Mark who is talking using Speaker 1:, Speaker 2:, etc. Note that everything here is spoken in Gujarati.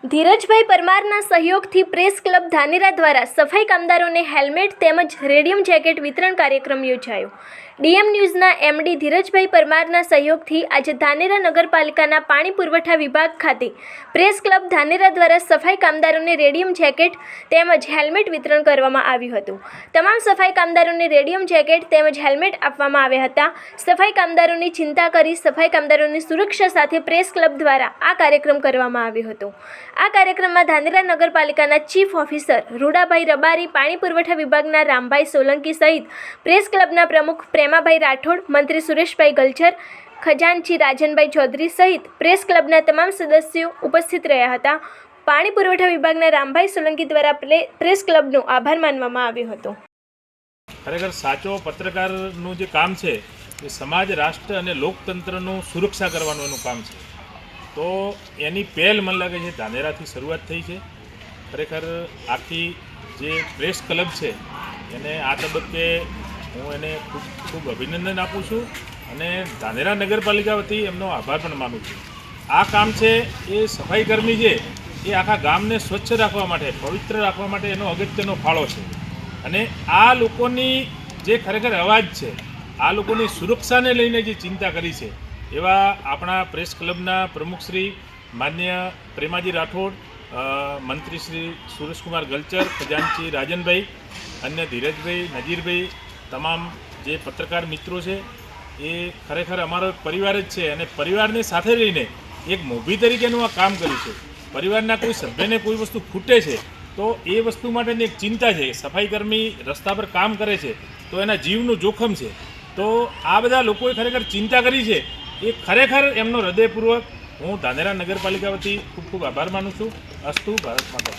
Speaker 1: ધીરજભાઈ પરમારના સહયોગથી પ્રેસ ક્લબ ધાનેરા દ્વારા સફાઈ કામદારોને હેલ્મેટ તેમજ રેડિયમ જેકેટ વિતરણ કાર્યક્રમ યોજાયો। ડીએમ ન્યૂઝના એમડી ધીરજભાઈ પરમારના સહયોગથી આજે ધાનેરા નગરપાલિકાના પાણી પુરવઠા વિભાગ ખાતે પ્રેસ ક્લબ ધાનેરા દ્વારા સફાઈ કામદારોને રેડિયમ જેકેટ તેમજ હેલ્મેટ વિતરણ કરવામાં આવ્યું હતું। તમામ સફાઈ કામદારોને રેડિયમ જેકેટ તેમજ હેલ્મેટ આપવામાં આવ્યા હતા। સફાઈ કામદારોની ચિંતા કરી સફાઈ કામદારોની સુરક્ષા સાથે પ્રેસ ક્લબ દ્વારા આ કાર્યક્રમ કરવામાં આવ્યો હતો। આ કાર્યક્રમમાં ધાનેરા નગરપાલિકાના ચીફ ઓફિસર રૂડાભાઈ રબારી, પાણી પુરવઠા વિભાગના રામભાઈ સોલંકી સહિત પ્રેસ ક્લબના પ્રમુખ પ્રેમાભાઈ રાઠોડ, મંત્રી સુરેશભાઈ ગલચર, ખજાનચી રાજનભાઈ ચૌધરી સહિત પ્રેસ ક્લબના તમામ સદસ્યો ઉપસ્થિત રહ્યા હતા। પાણી પુરવઠા વિભાગના રામભાઈ સોલંકી દ્વારા પ્રેસ ક્લબનો આભાર માનવામાં આવ્યો હતો।
Speaker 2: ખરેખર સાચો પત્રકારનું જે કામ છે એ સમાજ, રાષ્ટ્ર અને લોકતંત્રનું સુરક્ષા કરવાનું એનું કામ છે। તો એની પહેલ મને લાગે છે ધાનેરાથી શરૂઆત થઈ છે। ખરેખર આખી જે પ્રેસ ક્લબ છે એને આ તબક્કે હું એને ખૂબ ખૂબ અભિનંદન આપું છું અને ધાનેરા નગરપાલિકા વતી એમનો આભાર પણ માનું છું। આ કામ છે એ સફાઈ કર્મી છે એ આખા ગામને સ્વચ્છ રાખવા માટે, પવિત્ર રાખવા માટે એનો અગત્યનો ફાળો છે અને આ લોકોની જે ખરેખર અવાજ છે, આ લોકોની સુરક્ષાને લઈને જે ચિંતા કરી છે એવા આપણા પ્રેસ ક્લબના પ્રમુખશ્રી માન્ય પ્રેમાજી રાઠોડ, મંત્રી શ્રી સુરેશકુમાર ગલચર, ખજાનચી રાજનભાઈ, અન્ય ધીરજભાઈ, નજીરભાઈ, તમામ જે પત્રકાર મિત્રો છે એ ખરેખર અમારો એક પરિવાર જ છે અને પરિવારને સાથે લઈને એક મોભી તરીકેનું આ કામ કર્યું છે। પરિવારના કોઈ સભ્યને કોઈ વસ્તુ ખૂટે છે તો એ વસ્તુ માટેની એક ચિંતા છે। સફાઈ કર્મી રસ્તા પર કામ કરે છે તો એના જીવનું જોખમ છે, તો આ બધા લોકોએ ખરેખર ચિંતા કરી છે એ ખરેખર એમનો હૃદયપૂર્વક હું ધાનેરા નગરપાલિકા વતી ખૂબ ખૂબ આભાર માનું છું। અસ્તુ ભારત માતા।